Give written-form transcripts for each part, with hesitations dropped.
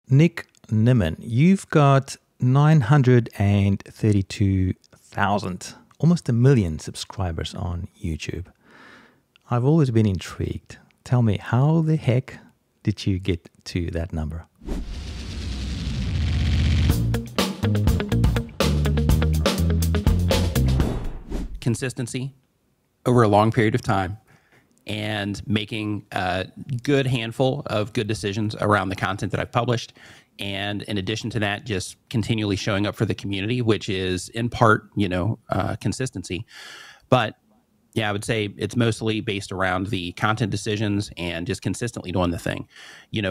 Nick Nimmin, you've got 932,000, almost a million subscribers on YouTube. I've always been intrigued. Tell me, how the heck did you get to that number? Consistency over a long period of time and making a good handful of good decisions around the content that I've published. And in addition to that, just continually showing up for the community, which is in part, consistency. But yeah, I would say it's mostly based around the content decisions and just consistently doing the thing.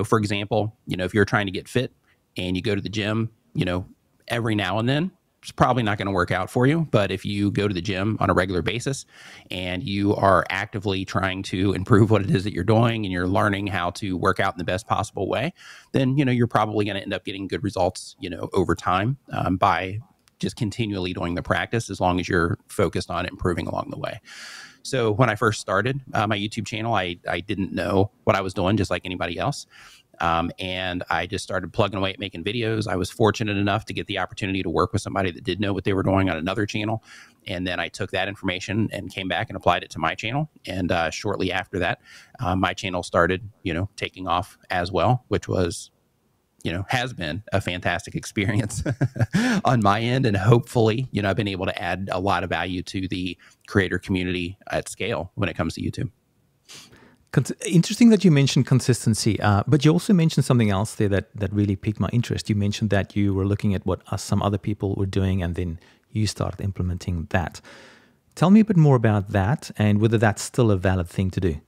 For example, if you're trying to get fit and you go to the gym, every now and then, it's probably not going to work out for you. But if you go to the gym on a regular basis and you are actively trying to improve what it is that you're doing and you're learning how to work out in the best possible way, then, you're probably going to end up getting good results, over time by just continually doing the practice, as long as you're focused on improving along the way. So when I first started my YouTube channel, I didn't know what I was doing, just like anybody else. And I just started plugging away at making videos. I was fortunate enough to get the opportunity to work with somebody that did know what they were doing on another channel. And then I took that information and came back and applied it to my channel. And shortly after that, my channel started, taking off as well, which was, has been a fantastic experience on my end. And hopefully, I've been able to add a lot of value to the creator community at scale when it comes to YouTube. Interesting that you mentioned consistency, but you also mentioned something else there that really piqued my interest. You mentioned that you were looking at what some other people were doing, and then you started implementing that. Tell me a bit more about that and whether that's still a valid thing to do.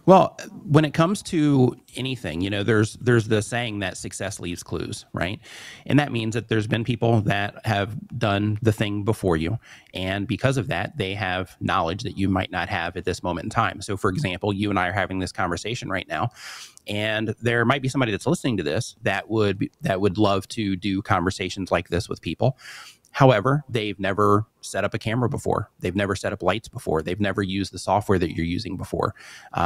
Well, when it comes to anything, there's the saying that success leaves clues, right? And that means that there's been people that have done the thing before you. And because of that, they have knowledge that you might not have at this moment in time. So for example, you and I are having this conversation right now, and there might be somebody that's listening to this that would love to do conversations like this with people. However, they've never set up a camera before. They've never set up lights before. They've never used the software that you're using before.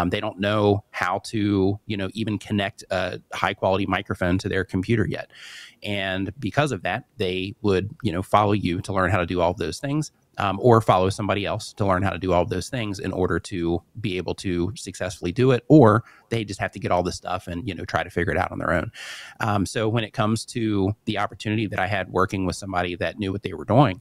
They don't know how to, even connect a high quality microphone to their computer yet. And because of that, they would, follow you to learn how to do all of those things, or follow somebody else to learn how to do all of those things in order to be able to successfully do it, or they just have to get all this stuff and, try to figure it out on their own. So when it comes to the opportunity that I had working with somebody that knew what they were doing,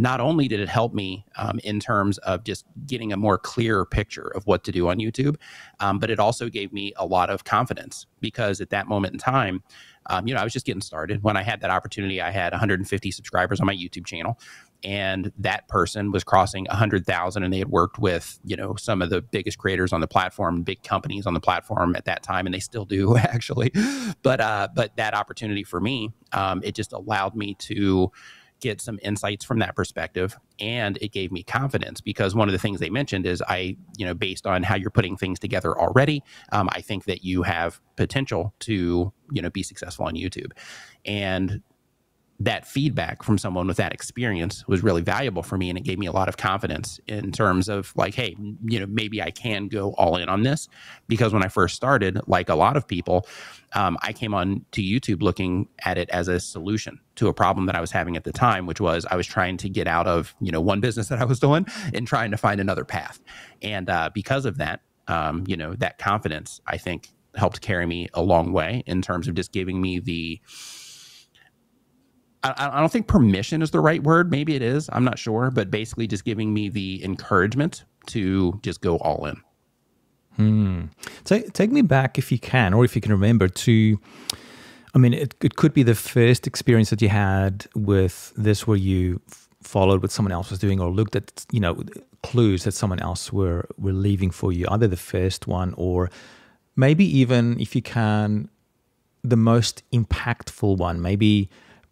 not only did it help me in terms of just getting a more clear picture of what to do on YouTube, but it also gave me a lot of confidence, because at that moment in time, I was just getting started. When I had that opportunity, I had 150 subscribers on my YouTube channel, and that person was crossing 100,000, and they had worked with, some of the biggest creators on the platform, big companies on the platform at that time, and they still do actually. But that opportunity for me, it just allowed me to get some insights from that perspective, and it gave me confidence, because one of the things they mentioned is based on how you're putting things together already, I think that you have potential to, be successful on YouTube. And that feedback from someone with that experience was really valuable for me. And it gave me a lot of confidence in terms of like, hey, maybe I can go all in on this. Because when I first started, like a lot of people, I came on to YouTube looking at it as a solution to a problem that I was having at the time, which was I was trying to get out of, one business that I was doing and trying to find another path. And because of that, that confidence, I think, helped carry me a long way in terms of just giving me the, I don't think permission is the right word. Maybe it is. I'm not sure. But basically just giving me the encouragement to just go all in. Take me back, if you can, or if you can remember, to, it could be the first experience that you had with this, where you followed what someone else was doing or looked at, clues that someone else were leaving for you, either the first one or maybe even, if you can, the most impactful one, maybe,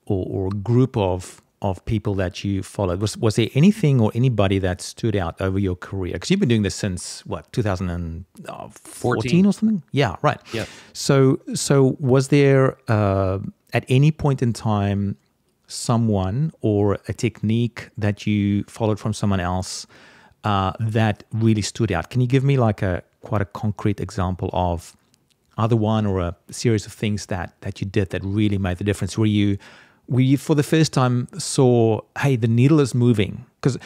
or a group of people that you followed. Was there anything or anybody that stood out over your career? Because you've been doing this since, what, 2014 or something? Yeah, right. Yeah. So was there, at any point in time, someone or a technique that you followed from someone else that really stood out? Can you give me like quite a concrete example of either one or a series of things that you did that really made the difference? Where you for the first time saw, hey, the needle is moving? Because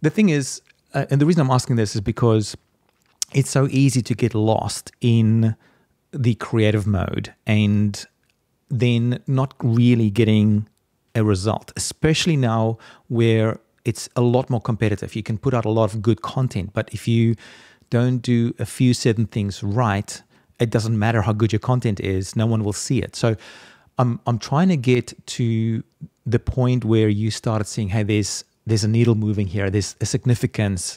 the thing is, and the reason I'm asking this is because it's so easy to get lost in the creative mode and then not really getting a result, especially now where it's a lot more competitive. You can put out a lot of good content, but if you don't do a few certain things right, it doesn't matter how good your content is, no one will see it. So I'm trying to get to the point where you started seeing, hey, there's a needle moving here. There's a significant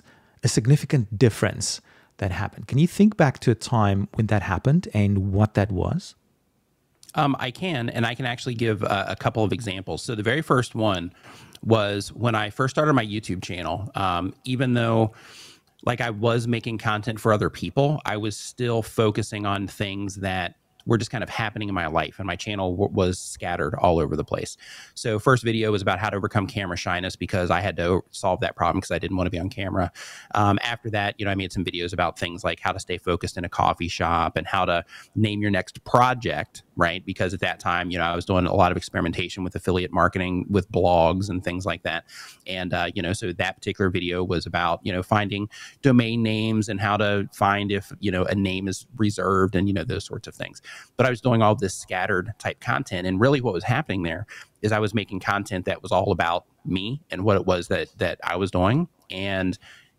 difference that happened. Can you think back to a time when that happened and what that was? I can, and I can actually give a couple of examples. So the very first one was when I first started my YouTube channel. Even though like I was making content for other people, I was still focusing on things that were just kind of happening in my life, and my channel was scattered all over the place. So first video was about how to overcome camera shyness because I had to solve that problem because I didn't want to be on camera. After that, I made some videos about things like how to stay focused in a coffee shop and how to name your next project, right? Because at that time, I was doing a lot of experimentation with affiliate marketing, with blogs and things like that. And, so that particular video was about, finding domain names and how to find if, a name is reserved and, those sorts of things. But I was doing all this scattered type content. And really what was happening there is I was making content that was all about me and what it was that I was doing. And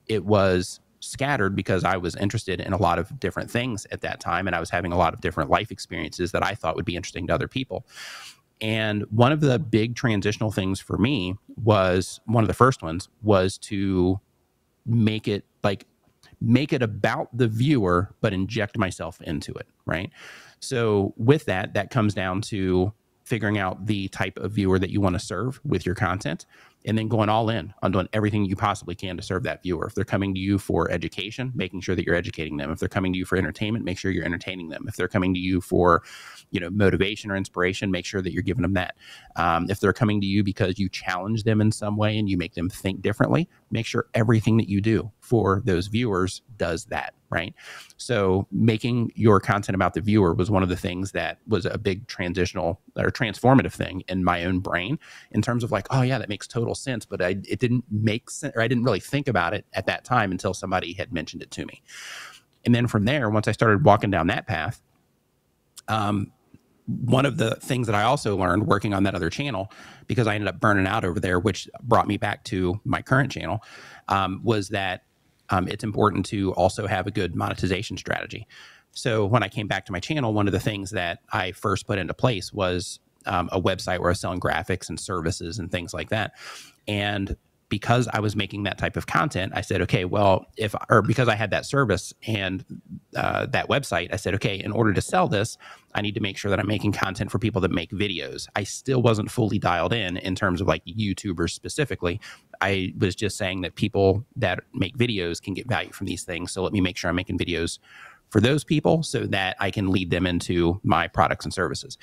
it was scattered because I was interested in a lot of different things at that time. And I was having a lot of different life experiences that I thought would be interesting to other people. And one of the big transitional things for me was, one of the first ones was to make it about the viewer, but inject myself into it, right? So with that comes down to figuring out the type of viewer that you want to serve with your content, and then going all in on doing everything you possibly can to serve that viewer. If they're coming to you for education, making sure that you're educating them. If they're coming to you for entertainment, make sure you're entertaining them. If they're coming to you for, motivation or inspiration, make sure that you're giving them that. If they're coming to you because you challenge them in some way and you make them think differently, make sure everything that you do for those viewers does that, right? So making your content about the viewer was one of the things that was a big transitional or transformative thing in my own brain, in terms of like, oh yeah, that makes total sense. But it didn't make sense, or I didn't really think about it at that time until somebody had mentioned it to me. And then from there, once I started walking down that path, one of the things that I also learned working on that other channel, because I ended up burning out over there, which brought me back to my current channel, was that it's important to also have a good monetization strategy. So when I came back to my channel, one of the things that I first put into place was a website where I was selling graphics and services and things like that. And because I was making that type of content, I said, okay, well, because I had that service and that website, I said, okay, in order to sell this, I need to make sure that I'm making content for people that make videos. I still wasn't fully dialed in terms of like YouTubers specifically. I was just saying that people that make videos can get value from these things. So let me make sure I'm making videos for those people so that I can lead them into my products and services.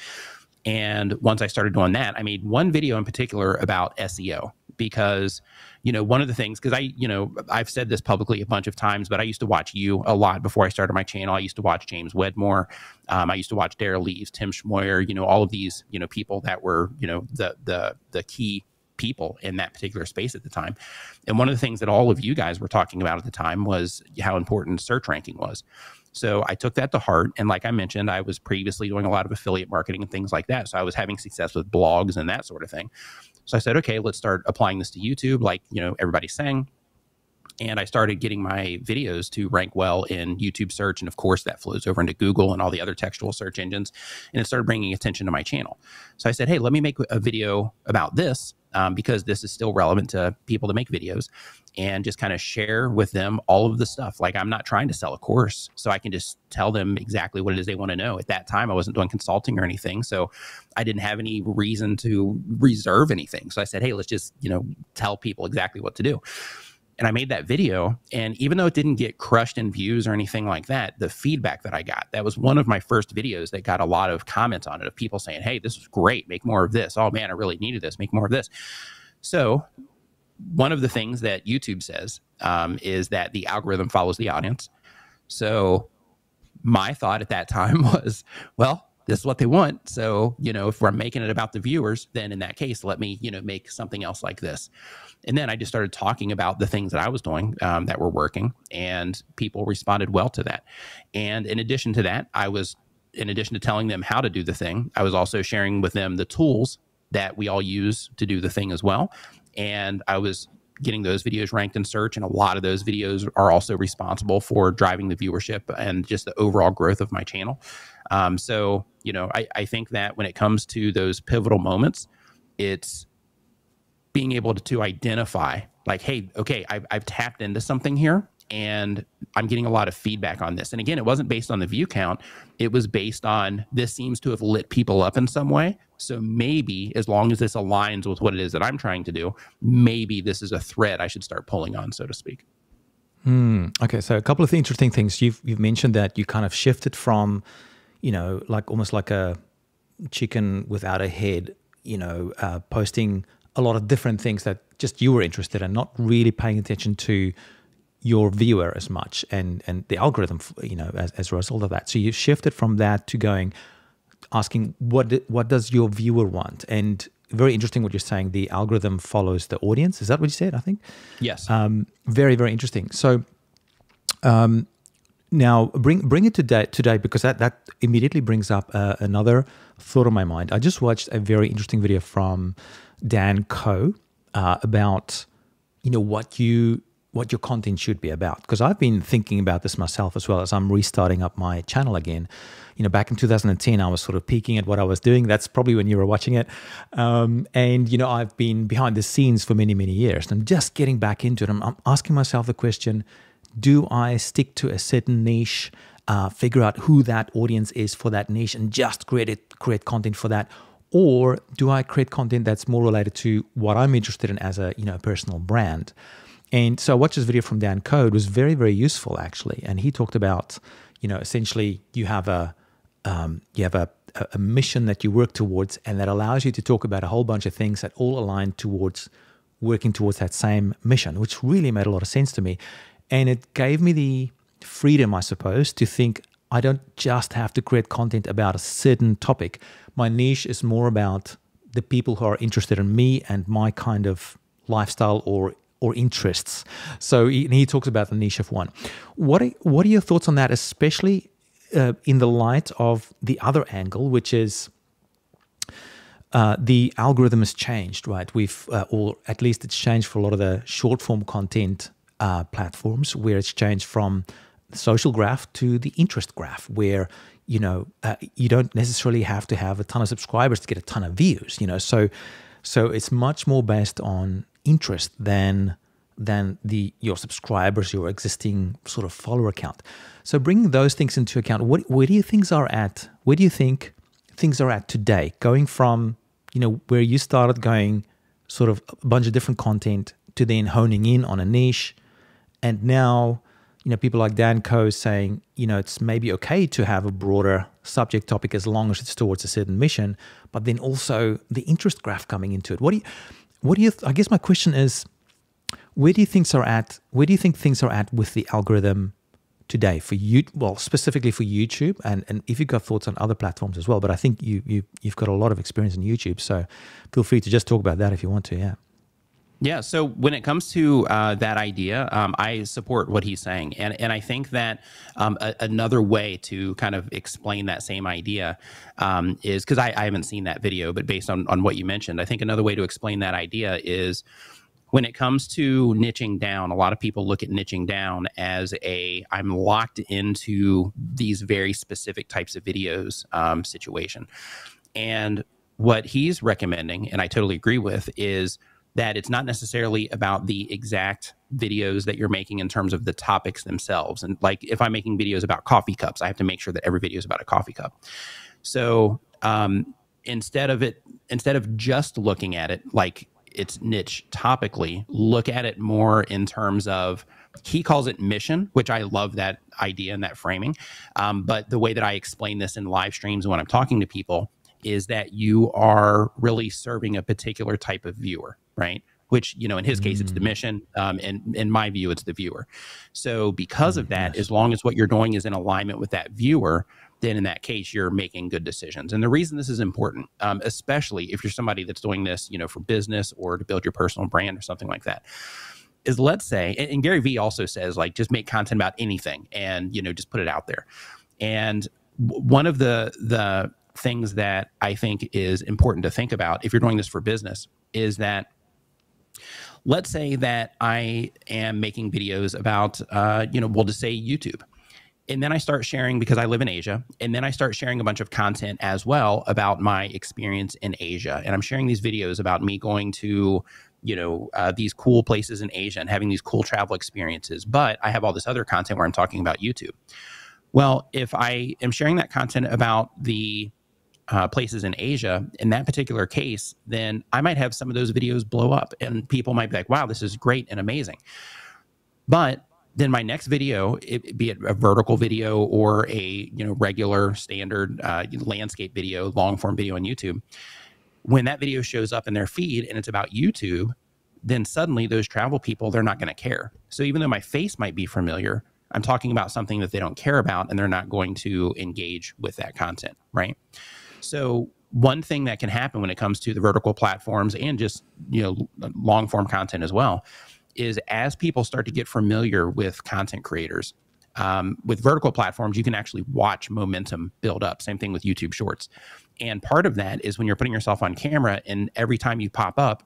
And once I started doing that, I made one video in particular about SEO, because, one of the things, because I've said this publicly a bunch of times, but I used to watch you a lot before I started my channel. I used to watch James Wedmore. I used to watch Daryl Leaves, Tim Schmoyer, all of these, people that were, the key people in that particular space at the time. And one of the things that all of you guys were talking about at the time was how important search ranking was. So I took that to heart. And like I mentioned, I was previously doing a lot of affiliate marketing and things like that. So I was having success with blogs and that sort of thing. So I said, okay, let's start applying this to YouTube, like, everybody's saying. And I started getting my videos to rank well in YouTube search. And of course, that flows over into Google and all the other textual search engines. And it started bringing attention to my channel. So I said, hey, let me make a video about this, because this is still relevant to people that make videos, and just kind of share with them all of the stuff. Like, I'm not trying to sell a course, so I can just tell them exactly what it is they want to know. At that time, I wasn't doing consulting or anything, so I didn't have any reason to reserve anything. So I said, hey, let's just, tell people exactly what to do. And I made that video, and even though it didn't get crushed in views or anything like that, the feedback that I got, that was one of my first videos that got a lot of comments on it, of people saying, hey, this is great, make more of this. Oh man, I really needed this, make more of this. So one of the things that YouTube says is that the algorithm follows the audience. So my thought at that time was, well, this is what they want. So, if we're making it about the viewers, then in that case, let me, make something else like this. And then I just started talking about the things that I was doing that were working, and people responded well to that. And in addition to that, in addition to telling them how to do the thing, I was also sharing with them the tools that we all use to do the thing as well. And I was getting those videos ranked in search. And a lot of those videos are also responsible for driving the viewership and just the overall growth of my channel. So, I think that when it comes to those pivotal moments, it's being able to identify like, hey, okay, I've tapped into something here and I'm getting a lot of feedback on this. And again, it wasn't based on the view count. It was based on, this seems to have lit people up in some way. So maybe as long as this aligns with what it is that I'm trying to do, maybe this is a thread I should start pulling on, so to speak. Okay, so a couple of interesting things. You've mentioned that you kind of shifted from, like almost like a chicken without a head, posting a lot of different things that just you were interested in, not really paying attention to your viewer as much and the algorithm, as a result of that. So you shifted from that to asking what does your viewer want? And very interesting what you're saying, the algorithm follows the audience. Is that what you said, I think? Yes. Very, very interesting. So now bring it to today, because that immediately brings up another thought on my mind. I just watched a very interesting video from Dan Coe about what your content should be about, because I've been thinking about this myself as well as I'm restarting up my channel again. Back in 2010, I was sort of peeking at what I was doing. That's probably when you were watching it. And, I've been behind the scenes for many, many years. And I'm just getting back into it. I'm asking myself the question, do I stick to a certain niche, figure out who that audience is for that niche and just create content for that? Or do I create content that's more related to what I'm interested in as a, personal brand? And so I watched this video from Dan Coe. It was very, very useful, actually. And he talked about, essentially you have a mission that you work towards, and that allows you to talk about a whole bunch of things that all align towards working towards that same mission, which really made a lot of sense to me. And it gave me the freedom, I suppose, to think I don't just have to create content about a certain topic. My niche is more about the people who are interested in me and my kind of lifestyle or interests. So he talks about the niche of one. What are your thoughts on that, especially in the light of the other angle, which is the algorithm has changed, right? Or at least it's changed for a lot of the short form content platforms, where it's changed from the social graph to the interest graph, where you don't necessarily have to have a ton of subscribers to get a ton of views. So it's much more based on interest than your subscribers, your existing sort of follower count. So bringing those things into account, where do you think things are at? Where do you think things are at today? Going from where you started going sort of a bunch of different content to then honing in on a niche, and now people like Dan Coe saying it's maybe okay to have a broader subject topic as long as it's towards a certain mission, but then also the interest graph coming into it. I guess my question is, where do you think things are at? Where do you think things are at with the algorithm today for you? Well, specifically for YouTube, and if you've got thoughts on other platforms as well. But I think you've got a lot of experience in YouTube, so feel free to just talk about that if you want to. Yeah. Yeah. So when it comes to that idea, I support what he's saying, and I think that another way to kind of explain that same idea is, because I haven't seen that video, but based on what you mentioned, I think another way to explain that idea is, when it comes to niching down, a lot of people look at niching down as I'm locked into these very specific types of videos situation. And what he's recommending, and I totally agree with, is that it's not necessarily about the exact videos that you're making in terms of the topics themselves. And like, if I'm making videos about coffee cups, I have to make sure that every video is about a coffee cup. So instead of just looking at it like it's niche topically, look at it more in terms of, he calls it mission, which I love that idea and that framing. But the way that I explain this in live streams when I'm talking to people is that you are really serving a particular type of viewer, right? which, you know, in his case, it's the mission. And in my view, it's the viewer. So because of that, as long as what you're doing is in alignment with that viewer, then in that case, you're making good decisions. And the reason this is important, especially if you're somebody that's doing this, you know, for business or to build your personal brand or something like that, is let's say, and Gary Vee also says, like, just make content about anything and, you know, just put it out there. And one of the things that I think is important to think about if you're doing this for business is that, let's say that I am making videos about, you know, we'll just say YouTube. And then I start sharing, because I live in Asia, and then I start sharing a bunch of content as well about my experience in Asia. And I'm sharing these videos about me going to, you know, these cool places in Asia and having these cool travel experiences. But I have all this other content where I'm talking about YouTube. Well, if I am sharing that content about the places in Asia, in that particular case, then I might have some of those videos blow up and people might be like, wow, this is great and amazing. But then my next video, be it a vertical video or a, you know, regular standard landscape video, long form video on YouTube, when that video shows up in their feed and it's about YouTube, then suddenly those travel people, they're not going to care. So even though my face might be familiar, I'm talking about something that they don't care about and they're not going to engage with that content, right? So one thing that can happen when it comes to the vertical platforms and just, you know, long form content as well, is as people start to get familiar with content creators, with vertical platforms, you can actually watch momentum build up. Same thing with YouTube Shorts. And part of that is when you're putting yourself on camera and every time you pop up,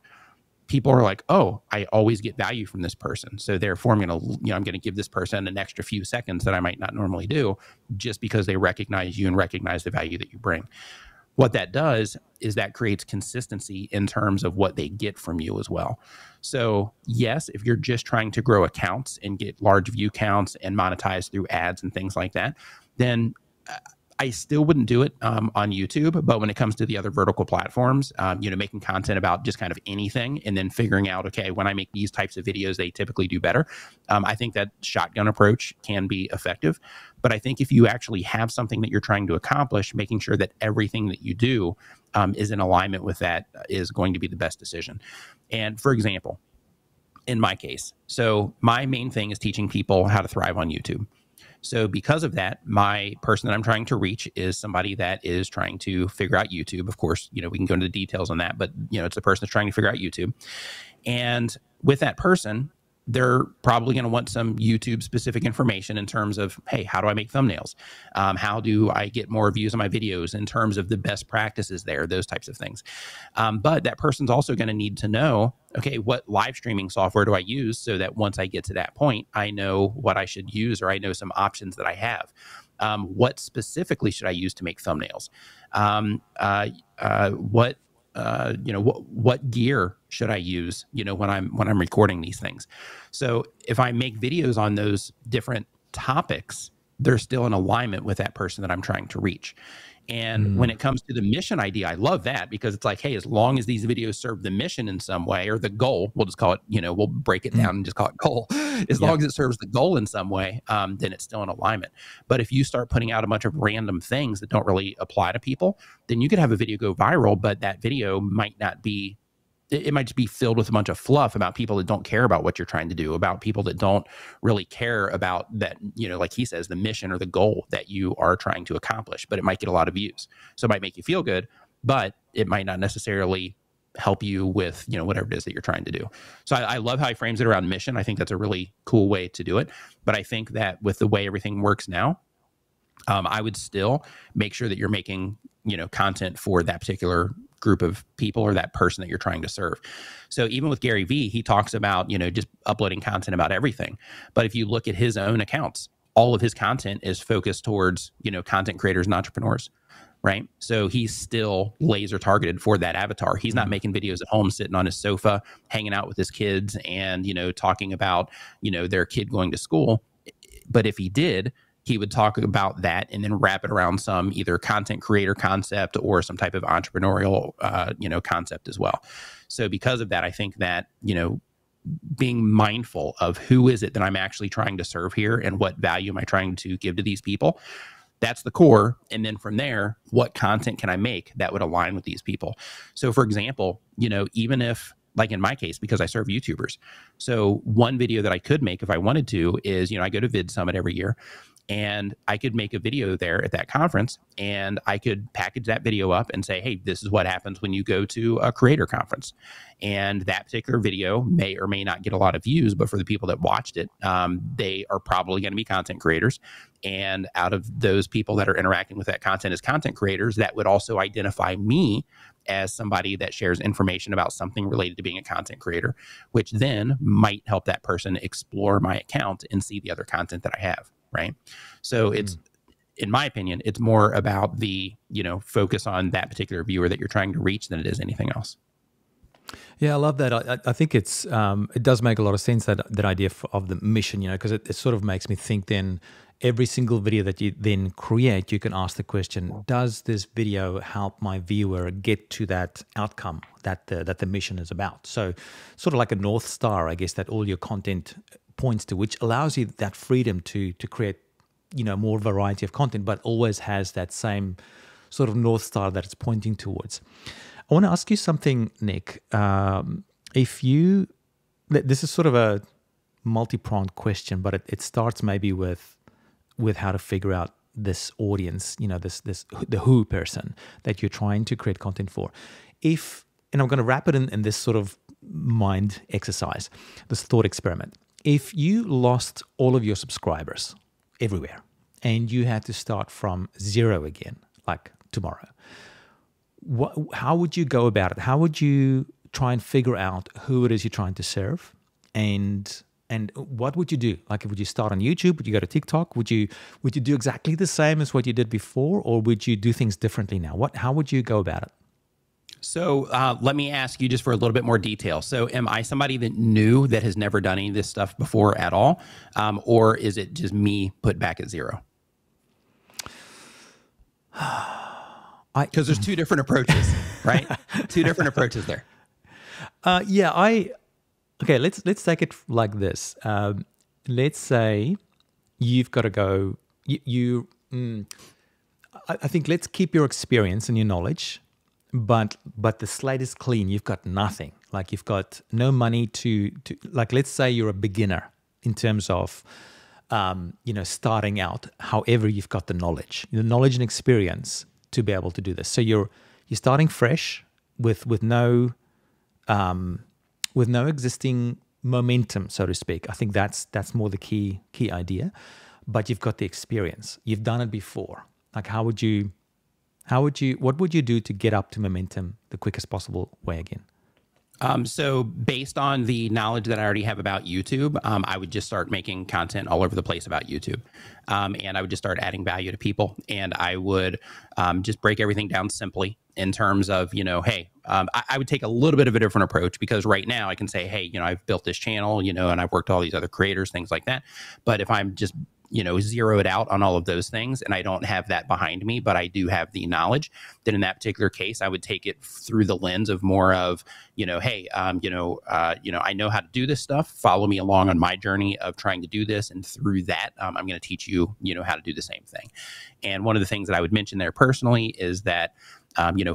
people are like, oh, I always get value from this person. So therefore I'm going to give this person an extra few seconds that I might not normally do just because they recognize you and recognize the value that you bring. What that does is that creates consistency in terms of what they get from you as well. So yes, if you're just trying to grow accounts and get large view counts and monetize through ads and things like that, then I still wouldn't do it on YouTube. But when it comes to the other vertical platforms, you know, making content about just kind of anything and then figuring out, okay, when I make these types of videos, they typically do better. I think that shotgun approach can be effective. But I think if you actually have something that you're trying to accomplish, making sure that everything that you do is in alignment with that is going to be the best decision. And for example, in my case, so my main thing is teaching people how to thrive on YouTube. So because of that, my person that I'm trying to reach is somebody that is trying to figure out YouTube. Of course, you know, we can go into the details on that, but, you know, it's a person that's trying to figure out YouTube. And with that person, they're probably going to want some YouTube specific information in terms of, hey, how do I make thumbnails? How do I get more views on my videos in terms of the best practices there, those types of things. But that person's also going to need to know, okay, what live streaming software do I use so that once I get to that point, I know what I should use or I know some options that I have. What specifically should I use to make thumbnails? What gear should I use, you know, when I'm recording these things? So if I make videos on those different topics, they're still in alignment with that person that I'm trying to reach. And when it comes to the mission idea, I love that because it's like, hey, as long as these videos serve the mission in some way or the goal, we'll just call it, you know, we'll break it down and just call it goal. As long as it serves the goal in some way, then it's still in alignment. But if you start putting out a bunch of random things that don't really apply to people, then you could have a video go viral, but that video might not be, it might just be filled with a bunch of fluff about people that don't care about what you're trying to do, about people that don't really care about that, you know, like he says, the mission or the goal that you are trying to accomplish, but it might get a lot of views. So it might make you feel good, but it might not necessarily help you with, you know, whatever it is that you're trying to do. So I love how he frames it around mission. I think that's a really cool way to do it. But I think that with the way everything works now, I would still make sure that you're making, you know, content for that particular group of people or that person that you're trying to serve. So even with Gary Vee, he talks about, you know, just uploading content about everything. But if you look at his own accounts, all of his content is focused towards, you know, content creators and entrepreneurs, right? So he's still laser targeted for that avatar. He's not making videos at home, sitting on his sofa, hanging out with his kids and, you know, talking about, you know, their kid going to school. But if he did, he would talk about that and then wrap it around some either content creator concept or some type of entrepreneurial, you know, concept as well. So because of that, I think that, you know, being mindful of who is it that I'm actually trying to serve here and what value am I trying to give to these people, that's the core. And then from there, what content can I make that would align with these people? So for example, you know, even if like in my case, because I serve YouTubers. So one video that I could make if I wanted to is, I go to Vid Summit every year, and I could make a video there at that conference, and I could package that video up and say, hey, this is what happens when you go to a creator conference. And that particular video may or may not get a lot of views, but for the people that watched it, they are probably going to be content creators. And out of those people that are interacting with that content as content creators, that would also identify me as somebody that shares information about something related to being a content creator, which then might help that person explore my account and see the other content that I have. Right. So it's, in my opinion, it's more about the, focus on that particular viewer that you're trying to reach than it is anything else. Yeah, I love that. I think it does make a lot of sense, that idea of the mission, because it sort of makes me think then every single video that you then create, you can ask the question, does this video help my viewer get to that outcome that the mission is about? So sort of like a North Star, I guess, that all your content points to, which allows you that freedom to create, more variety of content, but always has that same sort of North Star that it's pointing towards. I want to ask you something, Nick. This is sort of a multi-pronged question, but it starts maybe with how to figure out this audience, the who person that you're trying to create content for. And I'm going to wrap it in this sort of mind exercise, this thought experiment. If you lost all of your subscribers everywhere and you had to start from zero again, like tomorrow, how would you go about it? How would you try and figure out who it is you're trying to serve? And what would you do? Like, would you start on YouTube? Would you go to TikTok? Would you do exactly the same as what you did before, or would you do things differently now? How would you go about it? So let me ask you just for a little bit more detail. So am I somebody that new that has never done any of this stuff before at all? Or is it just me put back at zero? Because there's two different approaches, right? Two different approaches there. Okay, let's take it like this. Let's say you've got to go. I think let's keep your experience and your knowledge, but the slate is clean. You've got nothing. Like, you've got no money to like. Let's say you're a beginner in terms of starting out. However, you've got the knowledge and experience to be able to do this. So you're starting fresh with no existing momentum, so to speak. I think that's more the key idea. But you've got the experience. You've done it before. Like, what would you do to get up to momentum the quickest possible way again? So based on the knowledge that I already have about YouTube, I would just start making content all over the place about YouTube. And I would just start adding value to people. And I would just break everything down simply in terms of, hey, I would take a little bit of a different approach, because right now I can say, hey, I've built this channel, and I've worked with all these other creators, things like that. But if I'm just zeroed out on all of those things, and I don't have that behind me, but I do have the knowledge, then in that particular case, I would take it through the lens of more of, hey, I know how to do this stuff. Follow me along on my journey of trying to do this. And through that, I'm going to teach you, how to do the same thing. And one of the things that I would mention there personally is that,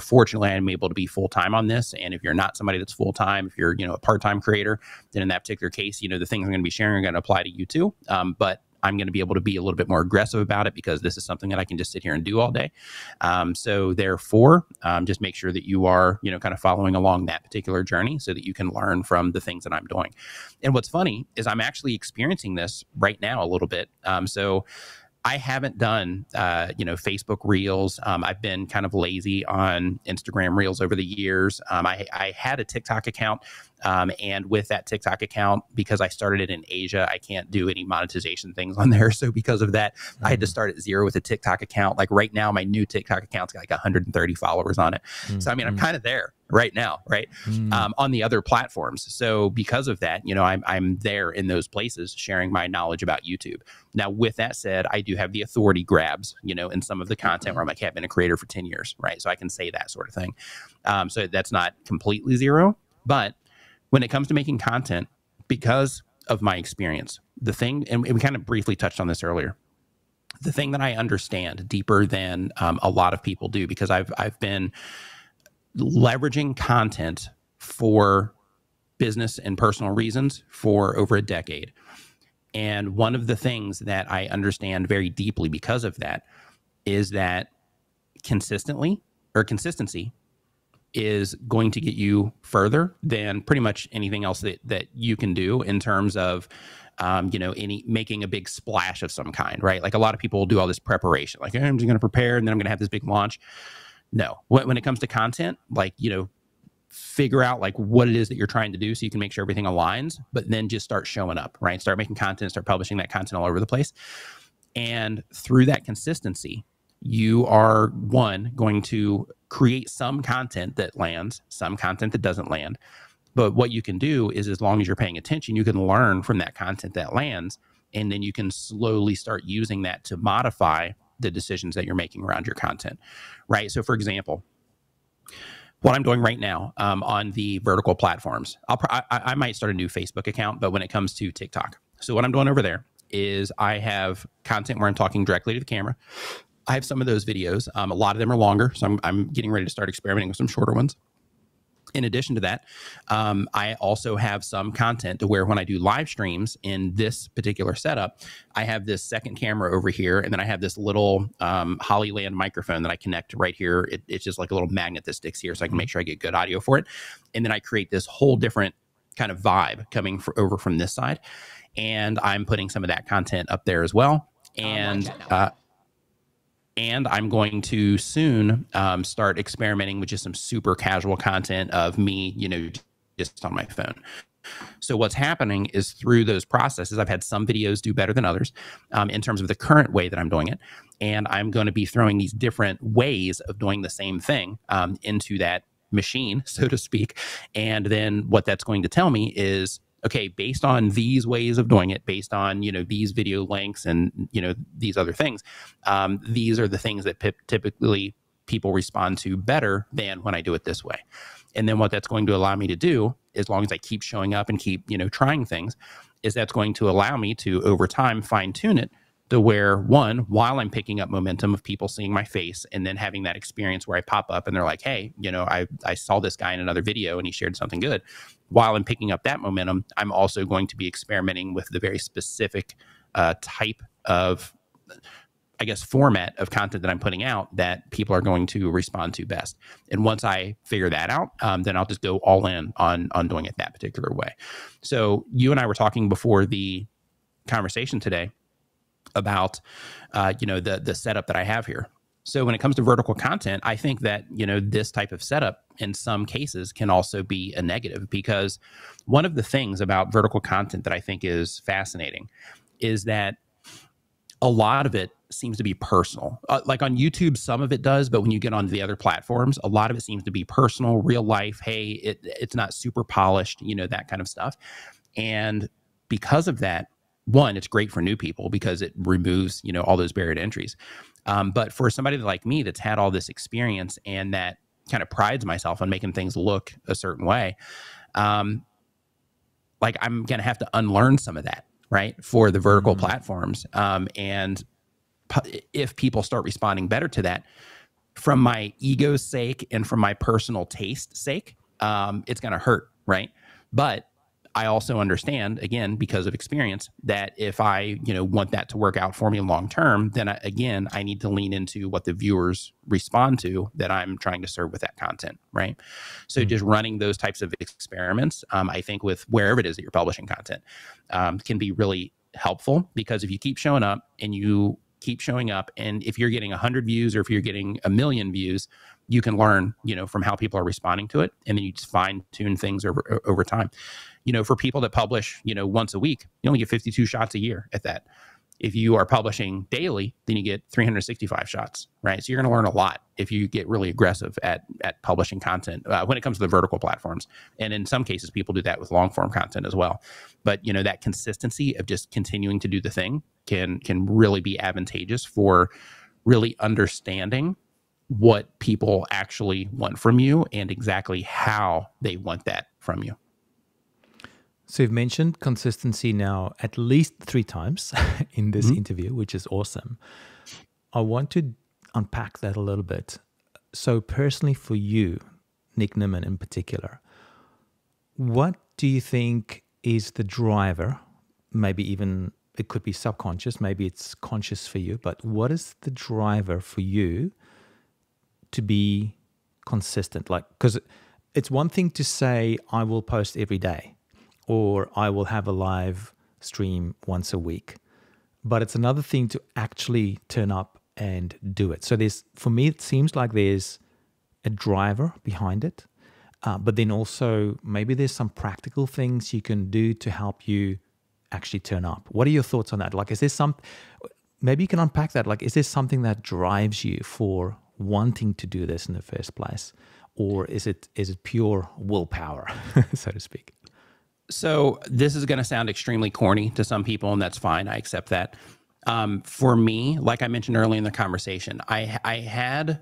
fortunately, I'm able to be full-time on this. And if you're not somebody that's full-time, if you're, a part-time creator, then in that particular case, the things I'm going to be sharing are going to apply to you too. But I'm going to be able to be a little bit more aggressive about it, because this is something that I can just sit here and do all day. So therefore, just make sure that you are, kind of following along that particular journey so that you can learn from the things that I'm doing. And what's funny is I'm actually experiencing this right now a little bit. So I haven't done, Facebook Reels. I've been kind of lazy on Instagram Reels over the years. I had a TikTok account. And with that TikTok account, because I started it in Asia, I can't do any monetization things on there. So because of that, I had to start at zero with a TikTok account. Like right now, my new TikTok account's got like 130 followers on it. So, I'm kind of there right now, right? On the other platforms. So because of that, I'm there in those places sharing my knowledge about YouTube. Now, with that said, I do have the authority grabs, in some of the content where I'm like, hey, I've been a creator for 10 years, right? So I can say that sort of thing. So that's not completely zero, but when it comes to making content, because of my experience, the thing, and we kind of briefly touched on this earlier, the thing that I understand deeper than a lot of people do, because I've been leveraging content for business and personal reasons for over a decade. And one of the things that I understand very deeply because of that is that consistency is going to get you further than pretty much anything else that you can do in terms of, making a big splash of some kind, right? Like a lot of people will do all this preparation, like, hey, I'm just going to prepare and then I'm going to have this big launch. No, when it comes to content, like, figure out like what it is that you're trying to do so you can make sure everything aligns, but then just start showing up, right? Start making content, start publishing that content all over the place. And through that consistency, you are going to create some content that lands, some content that doesn't land. But what you can do is, as long as you're paying attention, you can learn from that content that lands, and then you can slowly start using that to modify the decisions that you're making around your content, right? So for example, what I'm doing right now on the vertical platforms, I might start a new Facebook account, but when it comes to TikTok, so what I'm doing over there is I have content where I'm talking directly to the camera. I have some of those videos. A lot of them are longer, so I'm getting ready to start experimenting with some shorter ones. In addition to that, I also have some content to where when I do live streams in this particular setup, I have this second camera over here, and then I have this little Hollyland microphone that I connect right here. It's just like a little magnet that sticks here, so I can make sure I get good audio for it. And then I create this whole different kind of vibe coming over from this side. And I'm putting some of that content up there as well. And I'm going to soon start experimenting with just some super casual content of me, just on my phone. So what's happening is, through those processes, I've had some videos do better than others in terms of the current way that I'm doing it. And I'm going to be throwing these different ways of doing the same thing into that machine, so to speak. And then what that's going to tell me is, okay, based on these ways of doing it, based on, these video lengths and, these other things, these are the things that typically people respond to better than when I do it this way. And then what that's going to allow me to do, as long as I keep showing up and keep, trying things, is that's going to allow me to, over time, fine tune it to where, while I'm picking up momentum of people seeing my face and then having that experience where I pop up and they're like, hey, I saw this guy in another video and he shared something good. While I'm picking up that momentum, I'm also going to be experimenting with the very specific type of, format of content that I'm putting out that people are going to respond to best. And once I figure that out, then I'll just go all in on doing it that particular way. So you and I were talking before the conversation today about, the setup that I have here. So when it comes to vertical content, I think that, this type of setup in some cases can also be a negative, because one of the things about vertical content that I think is fascinating is that a lot of it seems to be personal. Like on YouTube, some of it does, but when you get onto the other platforms, a lot of it seems to be personal, real life. Hey, it's not super polished, that kind of stuff. And because of that, one, it's great for new people because it removes, all those barrier to entries. But for somebody like me that's had all this experience and that kind of prides myself on making things look a certain way, like I'm going to have to unlearn some of that, right, for the vertical platforms. And if people start responding better to that, from my ego's sake and from my personal taste sake, it's going to hurt, right? But I also understand, again, because of experience, that if I, want that to work out for me long term, then I need to lean into what the viewers respond to that I'm trying to serve with that content, right? So just running those types of experiments, I think with wherever it is that you're publishing content, can be really helpful, because if you keep showing up and you keep showing up, and if you're getting 100 views or if you're getting 1 million views, you can learn, from how people are responding to it, and then you just fine tune things over time. For people that publish, once a week, you only get 52 shots a year at that. If you are publishing daily, then you get 365 shots, right? So you're going to learn a lot if you get really aggressive at publishing content when it comes to the vertical platforms. And in some cases, people do that with long form content as well. But, that consistency of just continuing to do the thing can really be advantageous for really understanding what people actually want from you and exactly how they want that from you. So you've mentioned consistency now at least 3 times in this interview, which is awesome. I want to unpack that a little bit. So personally for you, Nick Nimmin in particular, what do you think is the driver? Maybe even it could be subconscious, maybe it's conscious for you, but what is the driver for you to be consistent? Like, because it's one thing to say, I will post every day, or I will have a live stream once a week, but it's another thing to actually turn up and do it. So for me, it seems like there's a driver behind it, but then also maybe there's some practical things you can do to help you actually turn up. What are your thoughts on that? Like, is there maybe you can unpack that. Like, is there something that drives you for wanting to do this in the first place? Or is it pure willpower, so to speak? So this is going to sound extremely corny to some people, and that's fine. I accept that. For me, like I mentioned earlier in the conversation, I had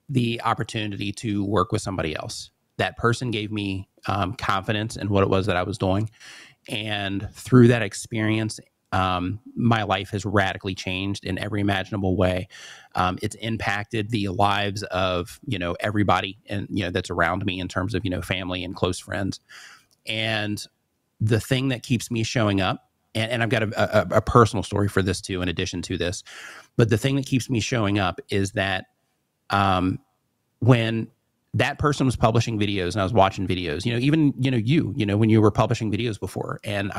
the opportunity to work with somebody else. That person gave me confidence in what it was that I was doing. And through that experience, my life has radically changed in every imaginable way. It's impacted the lives of, everybody and, that's around me in terms of, family and close friends. And the thing that keeps me showing up, and I've got a personal story for this too, in addition to this, but the thing that keeps me showing up is that when that person was publishing videos and I was watching videos, even, when you were publishing videos before and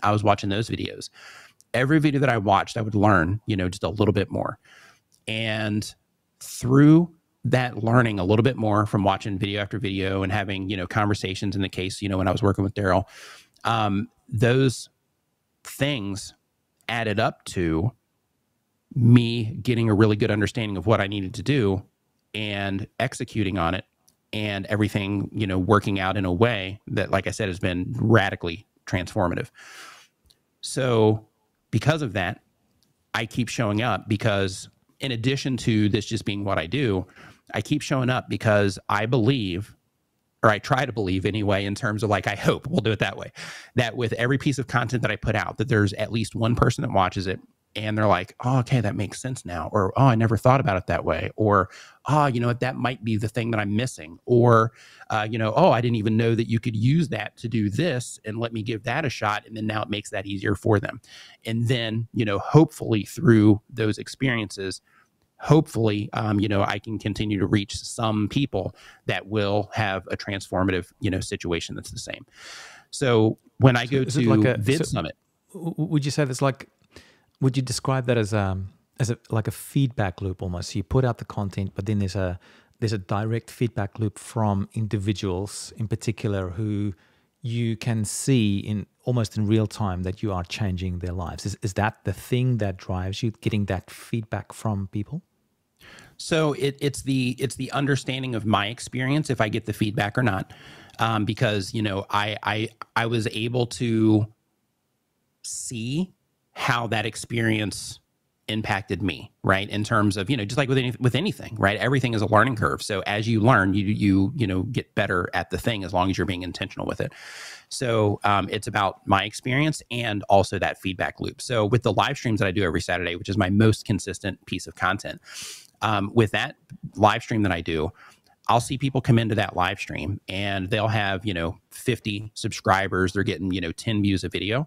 I was watching those videos, every video that I watched, I would learn, just a little bit more. And through that learning a little bit more from watching video after video and having, conversations in the case, when I was working with Daryl, those things added up to me getting a really good understanding of what I needed to do and executing on it, and everything, working out in a way that, like I said, has been radically transformative. So because of that, I keep showing up because in addition to this just being what I do, I keep showing up because I believe, or I try to believe anyway, in terms of, like, I hope, we'll do it that way, that with every piece of content that I put out, that there's at least one person that watches it and they're like, oh, okay, that makes sense now. Or, oh, I never thought about it that way. Or, oh, you know what, that might be the thing that I'm missing. Or, oh, I didn't even know that you could use that to do this, and let me give that a shot. And then now it makes that easier for them. And then, hopefully through those experiences, hopefully, I can continue to reach some people that will have a transformative, situation that's the same. So when I go to like a Vid Summit, would you say that's like, would you describe that as like a feedback loop almost? So you put out the content, but then there's a direct feedback loop from individuals in particular who you can see almost in real time that you are changing their lives. Is that the thing that drives you, getting that feedback from people? So it's the understanding of my experience, if I get the feedback or not, because I was able to see how that experience impacted me, right? In terms of, just like with anything, right? Everything is a learning curve. So as you learn, you get better at the thing as long as you're being intentional with it. So it's about my experience and also that feedback loop. So with the live streams that I do every Saturday, which is my most consistent piece of content, with that live stream that I do, I'll see people come into that live stream and they'll have, 50 subscribers. They're getting, 10 views a video.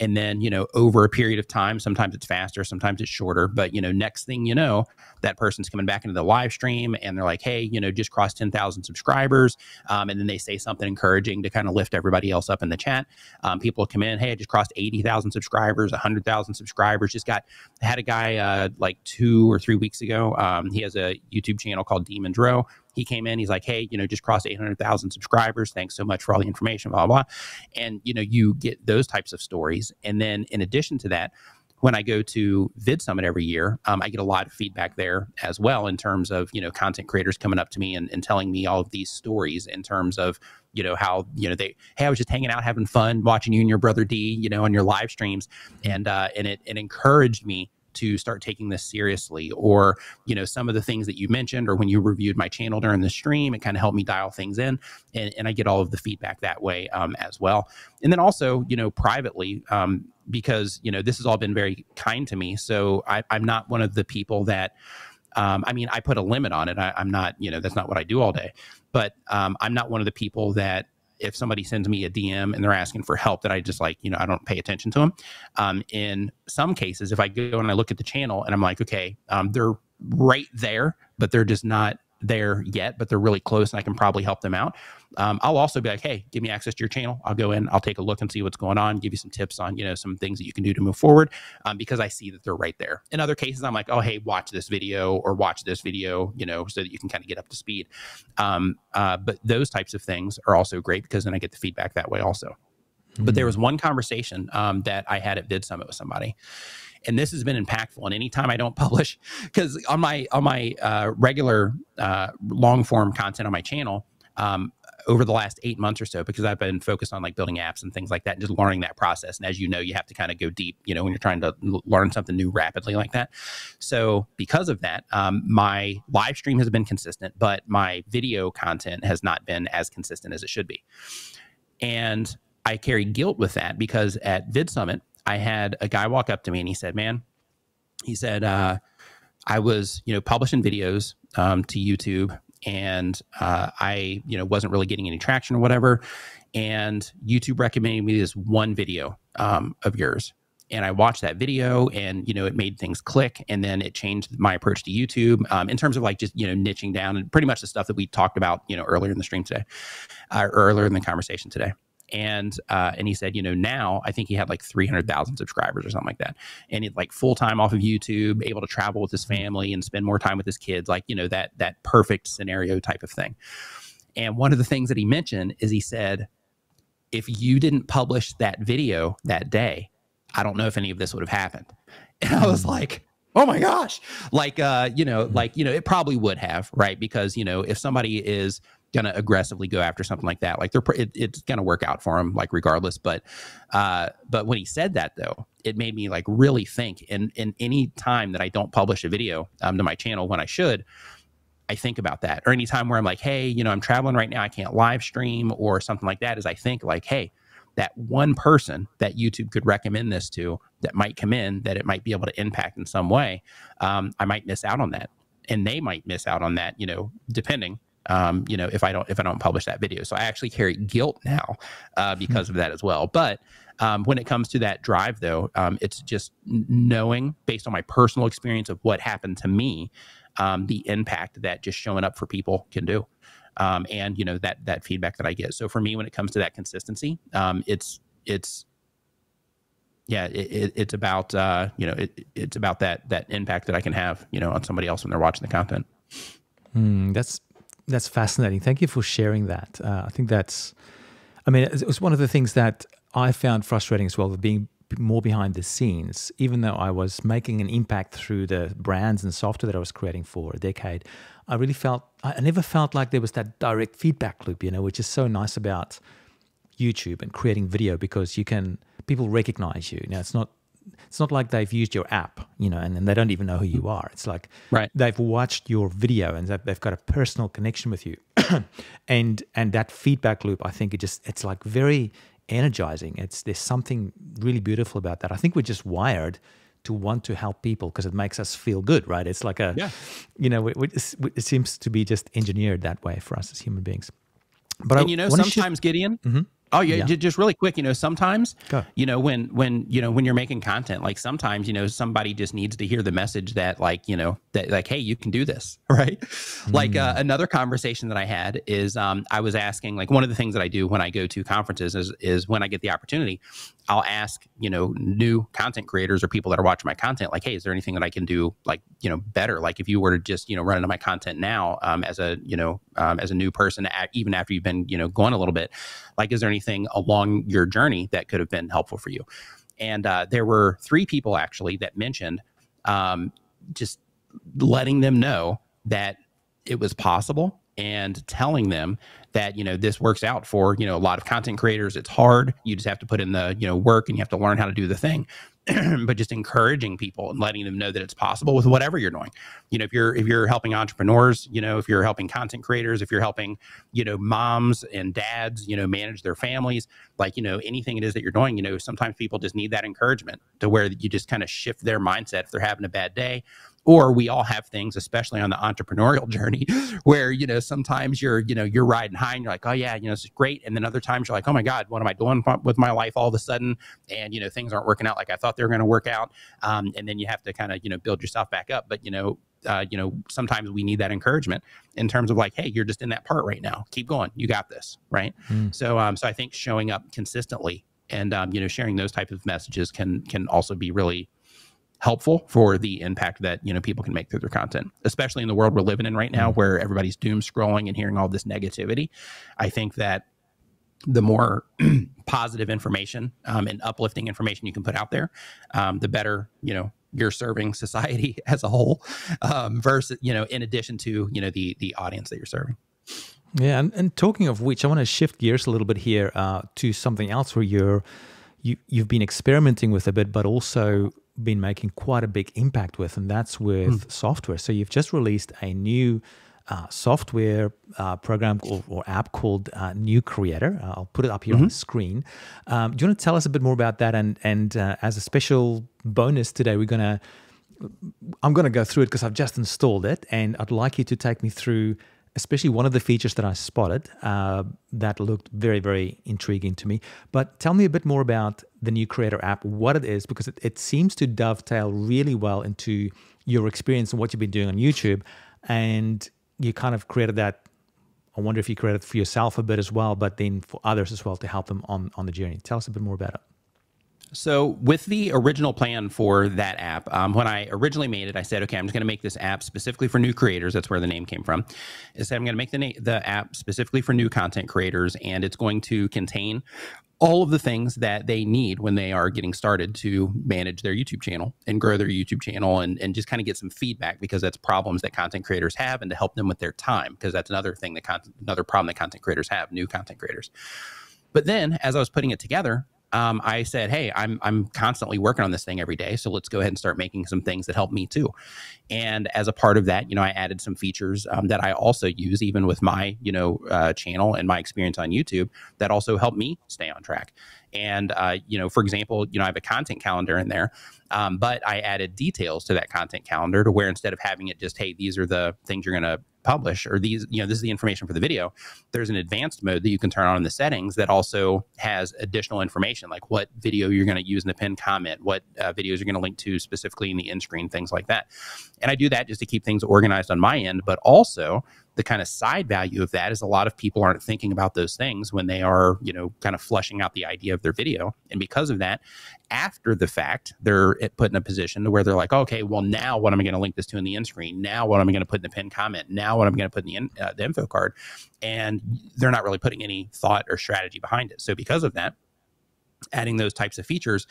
And then, over a period of time, sometimes it's faster, sometimes it's shorter. But, next thing you know, that person's coming back into the live stream and they're like, hey, just crossed 10,000 subscribers. And then they say something encouraging to kind of lift everybody else up in the chat. People come in, hey, I just crossed 80,000 subscribers, 100,000 subscribers. Had a guy like 2 or 3 weeks ago. He has a YouTube channel called Demon's Row. He came in, he's like, hey, just crossed 800,000 subscribers. Thanks so much for all the information, blah, blah, blah. And, you get those types of stories. And then in addition to that, when I go to Vid Summit every year, I get a lot of feedback there as well in terms of, content creators coming up to me and telling me all of these stories in terms of, how, hey, I was just hanging out, having fun, watching you and your brother D, on your live streams. And it encouraged me to start taking this seriously. Or, some of the things that you mentioned, or when you reviewed my channel during the stream, it kind of helped me dial things in. And I get all of the feedback that way as well. And then also, privately, because, this has all been very kind to me. So I'm not one of the people that, I put a limit on it. I'm not, that's not what I do all day. But I'm not one of the people that if somebody sends me a DM and they're asking for help, that I just like, I don't pay attention to them. In some cases, if I go and I look at the channel and I'm like, okay, they're right there, but they're just not there yet, but they're really close and I can probably help them out. I'll also be like, hey, give me access to your channel. I'll go in, I'll take a look and see what's going on, give you some tips on, some things that you can do to move forward, because I see that they're right there. In other cases, I'm like, oh, hey, watch this video or watch this video, so that you can kind of get up to speed. But those types of things are also great because then I get the feedback that way also. But there was one conversation that I had at Vid Summit with somebody, and this has been impactful. And anytime I don't publish, because on my regular long form content on my channel, over the last 8 months or so, because I've been focused on like building apps and things like that, and just learning that process. And as you know, you have to kind of go deep, when you're trying to learn something new rapidly like that. So because of that, my live stream has been consistent, but my video content has not been as consistent as it should be. And I carry guilt with that because at Vid Summit, I had a guy walk up to me and he said, I was, publishing videos to YouTube, and I, wasn't really getting any traction or whatever. And YouTube recommended me this one video of yours. And I watched that video and, it made things click. And then it changed my approach to YouTube in terms of like just, niching down and pretty much the stuff that we talked about, earlier in the stream today, or earlier in the conversation today. And he said, now I think he had like 300,000 subscribers or something like that. And it's like full time off of YouTube, able to travel with his family and spend more time with his kids, like, that perfect scenario type of thing. And one of the things that he mentioned is he said, if you didn't publish that video that day, I don't know if any of this would have happened. And I was like, oh my gosh, it probably would have, right? Because, if somebody is going to aggressively go after something like that, like it's going to work out for them, like regardless. But when he said that though, it made me like really think. And any time that I don't publish a video to my channel when I should, I think about that. Or anytime where I'm like, hey, I'm traveling right now, I can't live stream or something like that, is I think like, hey, that one person that YouTube could recommend this to that might come in, that it might be able to impact in some way, I might miss out on that. And they might miss out on that, depending, if I don't publish that video. So I actually carry guilt now because of that as well. But when it comes to that drive though, it's just knowing based on my personal experience of what happened to me, the impact that just showing up for people can do. And that feedback that I get. So for me, when it comes to that consistency, it's about, it's about that impact that I can have, on somebody else when they're watching the content. That's fascinating. Thank you for sharing that. I think it was one of the things that I found frustrating as well, with being more behind the scenes. Even though I was making an impact through the brands and software that I was creating for a decade, I never felt like there was that direct feedback loop, which is so nice about YouTube and creating video, because people recognize you. It's not like they've used your app, and they don't even know who you are. It's like they've watched your video and they've got a personal connection with you. and that feedback loop, I think it's like very energizing. There's something really beautiful about that. I think we're just wired to want to help people because it makes us feel good, right? It's like it seems to be just engineered that way for us as human beings. But sometimes Gideon, oh yeah, just really quick, sometimes, when you're making content, like sometimes, somebody just needs to hear the message that hey, you can do this, right? Like another conversation that I had is I was asking, like, one of the things that I do when I go to conferences is when I get the opportunity, I'll ask, new content creators or people that are watching my content, like, hey, is there anything that I can do, like, better? Like if you were to just, run into my content now as a new person, even after you've been, going a little bit, like, is there anything along your journey that could have been helpful for you? And there were 3 people actually that mentioned just letting them know that it was possible and telling them that, this works out for, a lot of content creators. It's hard. You just have to put in the, work, and you have to learn how to do the thing. But just encouraging people and letting them know that it's possible with whatever you're doing. If you're helping entrepreneurs, if you're helping content creators, if you're helping, moms and dads, manage their families, like, anything it is that you're doing, sometimes people just need that encouragement to where you just kind of shift their mindset if they're having a bad day, Or we all have things, especially on the entrepreneurial journey, where, you know, sometimes you're riding high and you're like, oh yeah, you know, this is great. And then other times you're like, oh my God, what am I doing with my life all of a sudden? And, you know, things aren't working out like I thought they were going to work out. And then you have to kind of, you know, build yourself back up. But, you know, sometimes we need that encouragement in terms of like, hey, you're just in that part right now. Keep going. You got this. Right. So I think showing up consistently and, you know, sharing those types of messages can also be really helpful for the impact that, you know, people can make through their content, especially in the world we're living in right now, where everybody's doom scrolling and hearing all this negativity. I think that the more positive information and uplifting information you can put out there, the better, you know, you're serving society as a whole, versus, you know, in addition to, you know, the audience that you're serving. Yeah, and talking of which, I want to shift gears a little bit here to something else where you've been experimenting with a bit, but also been making quite a big impact with, and that's with software. So you've just released a new software program or app called New Creator. I'll put it up here on the screen. Do you want to tell us a bit more about that? And as a special bonus today, I'm going to go through it because I've just installed it, and I'd like you to take me through especially one of the features that I spotted that looked very, very intriguing to me. But tell me a bit more about the New Creator app, what it is, because it seems to dovetail really well into your experience and what you've been doing on YouTube. And you kind of created that. I wonder if you created it for yourself a bit as well, but then for others as well to help them on the journey. Tell us a bit more about it. So with the original plan for that app, when I originally made it, I said, okay, I'm just going to make this app specifically for new creators. That's where the name came from. I said, I'm going to make the app specifically for new content creators, and it's going to contain all of the things that they need when they are getting started to manage their YouTube channel and grow their YouTube channel, and just kind of get some feedback, because that's problems that content creators have, and to help them with their time, because that's another thing another problem that content creators have, new content creators. But then as I was putting it together, I said, hey, I'm constantly working on this thing every day, so let's go ahead and start making some things that help me too. And as a part of that, you know, I added some features that I also use even with my, you know, channel and my experience on YouTube that also help me stay on track. And, you know, for example, you know, I have a content calendar in there, but I added details to that content calendar to where instead of having it just, hey, these are the things you're going to publish, or these, you know, this is the information for the video, there's an advanced mode that you can turn on in the settings that also has additional information, like what video you're going to use in the pinned comment, what videos you're going to link to specifically in the end screen, things like that. And I do that just to keep things organized on my end, but also the kind of side value of that is a lot of people aren't thinking about those things when they are, you know, kind of fleshing out the idea of their video. And because of that, after the fact, they're put in a position to where they're like, okay, well, now what am I going to link this to in the end screen? Now what am I going to put in the pinned comment? Now what am I going to put in the info card? And they're not really putting any thought or strategy behind it. So because of that, adding those types of features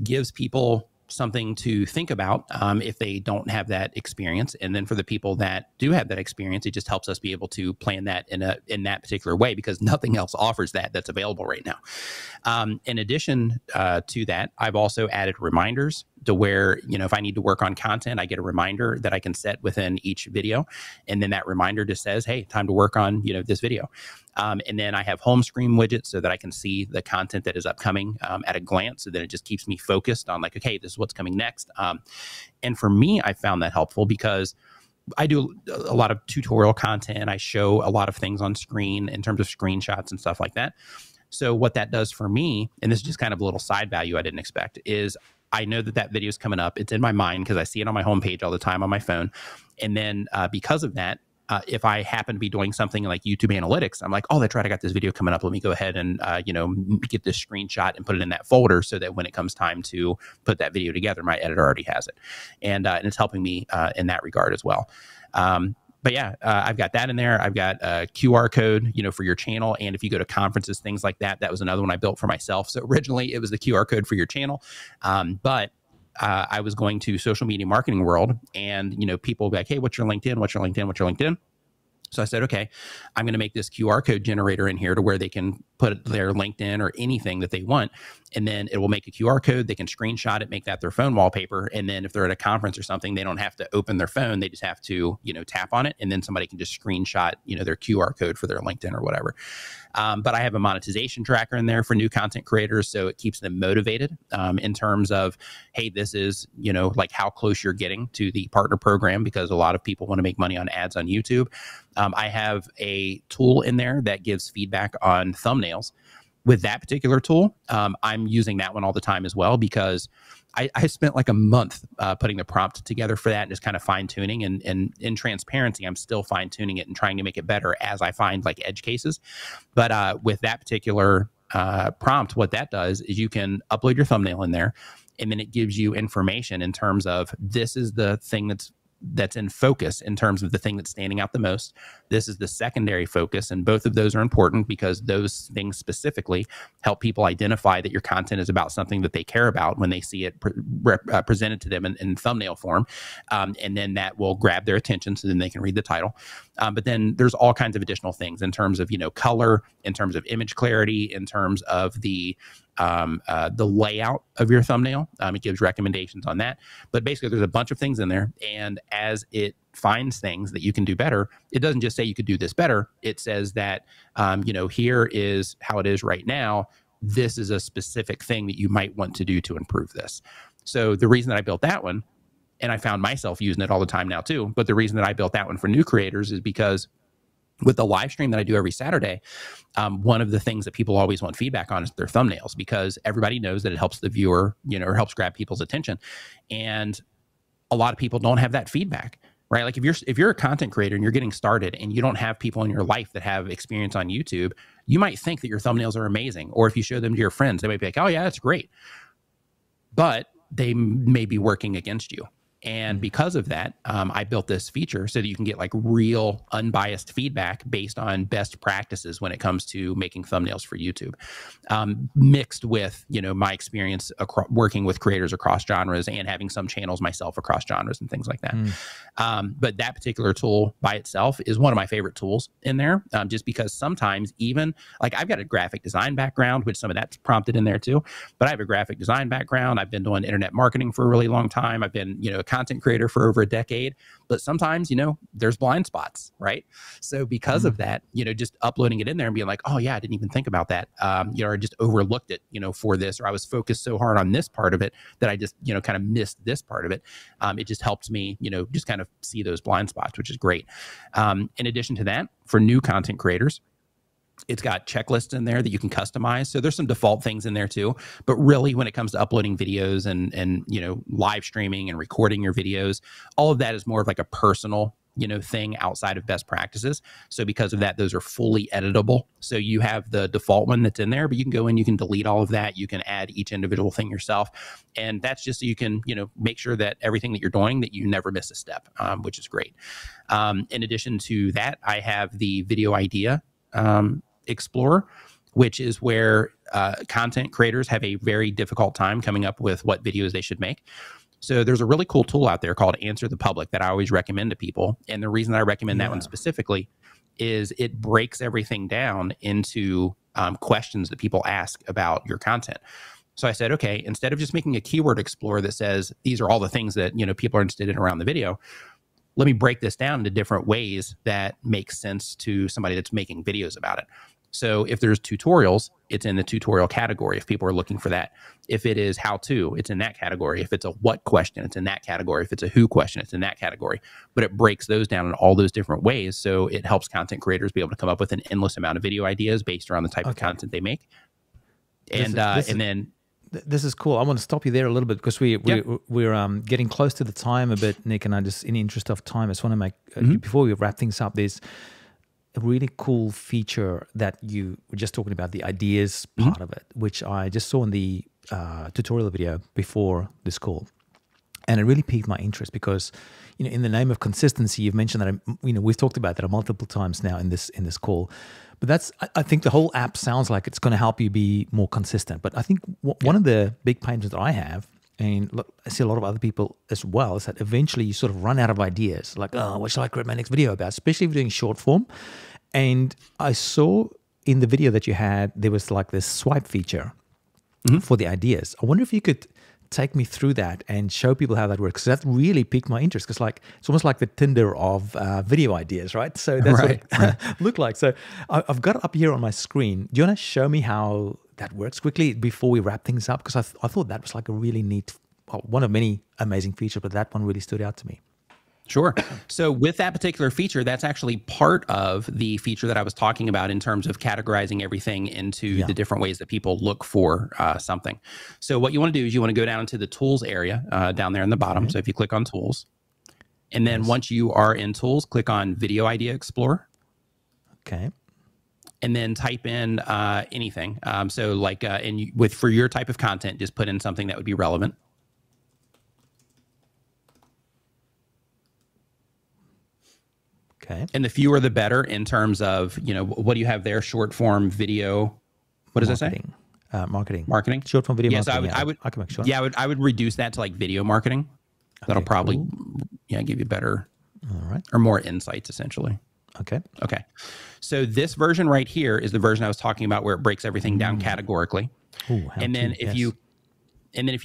gives people something to think about if they don't have that experience. And then for the people that do have that experience, it just helps us be able to plan that in that particular way, because nothing else offers that's available right now. In addition to that, I've also added reminders to where, you know, if I need to work on content, I get a reminder that I can set within each video. And then that reminder just says, hey, time to work on, you know, this video. And then I have home screen widgets so that I can see the content that is upcoming at a glance, so that it just keeps me focused on like, okay, this is what's coming next. And for me, I found that helpful because I do a lot of tutorial content. I show a lot of things on screen in terms of screenshots and stuff like that. So what that does for me, and this is just kind of a little side value I didn't expect, is I know that video is coming up. It's in my mind because I see it on my homepage all the time on my phone. And then because of that, if I happen to be doing something like YouTube analytics, I'm like, oh, that's right, I got this video coming up. Let me go ahead and, you know, get this screenshot and put it in that folder so that when it comes time to put that video together, my editor already has it. And it's helping me in that regard as well. But yeah, I've got that in there. I've got a QR code, you know, for your channel. And if you go to conferences, things like that, that was another one I built for myself. So originally it was the QR code for your channel. But I was going to social media marketing world, and, you know, people will be like, hey, what's your LinkedIn? What's your LinkedIn? What's your LinkedIn? So I said, okay, I'm going to make this QR code generator in here to where they can put their LinkedIn or anything that they want, and then it will make a QR code. They can screenshot it, make that their phone wallpaper. And then if they're at a conference or something, they don't have to open their phone. They just have to, tap on it. And then somebody can just screenshot, their QR code for their LinkedIn or whatever. But I have a monetization tracker in there for new content creators. So it keeps them motivated in terms of, hey, this is, like how close you're getting to the partner program, because a lot of people want to make money on ads on YouTube. I have a tool in there that gives feedback on thumbnails. With that particular tool, I'm using that one all the time as well, because I spent like a month putting the prompt together for that and just kind of fine tuning. And in transparency, I'm still fine tuning it and trying to make it better as I find like edge cases. But with that particular prompt, what that does is you can upload your thumbnail in there, and then it gives you information in terms of, this is the thing that's in focus in terms of the thing that's standing out the most. This is the secondary focus. And both of those are important because those things specifically help people identify that your content is about something that they care about when they see it presented to them in thumbnail form. And then that will grab their attention, so then they can read the title. But then there's all kinds of additional things in terms of, color, in terms of image clarity, in terms of the layout of your thumbnail. It gives recommendations on that. But basically, there's a bunch of things in there. And as it finds things that you can do better, it doesn't just say you could do this better. It says that, here is how it is right now. This is a specific thing that you might want to do to improve this. So the reason that I built that one, and I found myself using it all the time now too, but the reason that I built that one for new creators is because with the live stream that I do every Saturday, one of the things that people always want feedback on is their thumbnails, because everybody knows that it helps the viewer, or helps grab people's attention. And a lot of people don't have that feedback, right? Like if you're a content creator and you're getting started and you don't have people in your life that have experience on YouTube, you might think that your thumbnails are amazing. Or if you show them to your friends, they might be like, oh yeah, that's great. But they may be working against you. And because of that, I built this feature so that you can get like real unbiased feedback based on best practices when it comes to making thumbnails for YouTube, mixed with, my experience working with creators across genres and having some channels myself across genres and things like that. But that particular tool by itself is one of my favorite tools in there, just because sometimes even like I've got a graphic design background, which some of that's prompted in there too, but I have a graphic design background. I've been doing internet marketing for a really long time. I've been, a content creator for over a decade, but sometimes, there's blind spots, right? So because of that, just uploading it in there and being like, oh yeah, I didn't even think about that. Or I just overlooked it, for this, or I was focused so hard on this part of it that I just, kind of missed this part of it. It just helps me, just kind of see those blind spots, which is great. In addition to that, for new content creators, it's got checklists in there that you can customize. So there's some default things in there too. But really, when it comes to uploading videos and live streaming and recording your videos, all of that is more of like a personal, thing outside of best practices. So because of that, those are fully editable. So you have the default one that's in there, but you can go in, you can delete all of that. You can add each individual thing yourself. And that's just so you can, make sure that everything that you're doing, that you never miss a step, which is great. In addition to that, I have the video idea Explorer, which is where content creators have a very difficult time coming up with what videos they should make. So there's a really cool tool out there called Answer the Public that I always recommend to people. And the reason I recommend that one specifically is it breaks everything down into questions that people ask about your content. So I said, okay, instead of just making a keyword explorer that says, these are all the things that, people are interested in around the video, let me break this down into different ways that make sense to somebody that's making videos about it. So if there's tutorials, it's in the tutorial category if people are looking for that. If it is how to, it's in that category. If it's a what question, it's in that category. If it's a who question, it's in that category. But it breaks those down in all those different ways. So it helps content creators be able to come up with an endless amount of video ideas based around the type of content they make. And then this is cool. I want to stop you there a little bit because we're getting close to the time a bit, Nick, and I just, in the interest of time, I just want to make, before we wrap things up, there's a really cool feature that you were just talking about, the ideas part of it, which I just saw in the tutorial video before this call. And it really piqued my interest because, in the name of consistency, you've mentioned that, we've talked about that multiple times now in this call. But I think the whole app sounds like it's going to help you be more consistent. But I think one of the big pains that I have, and look, I see a lot of other people as well, is that eventually you sort of run out of ideas. Like, oh, what shall I create my next video about? Especially if you're doing short form. And I saw in the video that you had, there was like this swipe feature for the ideas. I wonder if you could take me through that and show people how that works. Because that really piqued my interest. Because like it's almost like the Tinder of video ideas, right? So that's what it looked like. So I've got it up here on my screen. Do you want to show me how that works quickly before we wrap things up? Because I thought that was like a really neat, well, one of many amazing features, but that one really stood out to me. Sure. So with that particular feature, that's actually part of the feature that I was talking about in terms of categorizing everything into the different ways that people look for something. So what you want to do is you want to go down into the tools area down there in the bottom. So if you click on tools, and then once you are in tools, click on Video Idea Explorer. Okay. And then type in anything. So like for your type of content, just put in something that would be relevant. Okay. And the fewer the better in terms of, what do you have there? Short form video. What does that say? Marketing. Short form video marketing. So I can make sure. Yeah, I would reduce that to like video marketing. That'll probably give you better or more insights essentially. Okay. Okay. So this version right here is the version I was talking about where it breaks everything down categorically. Ooh, and then if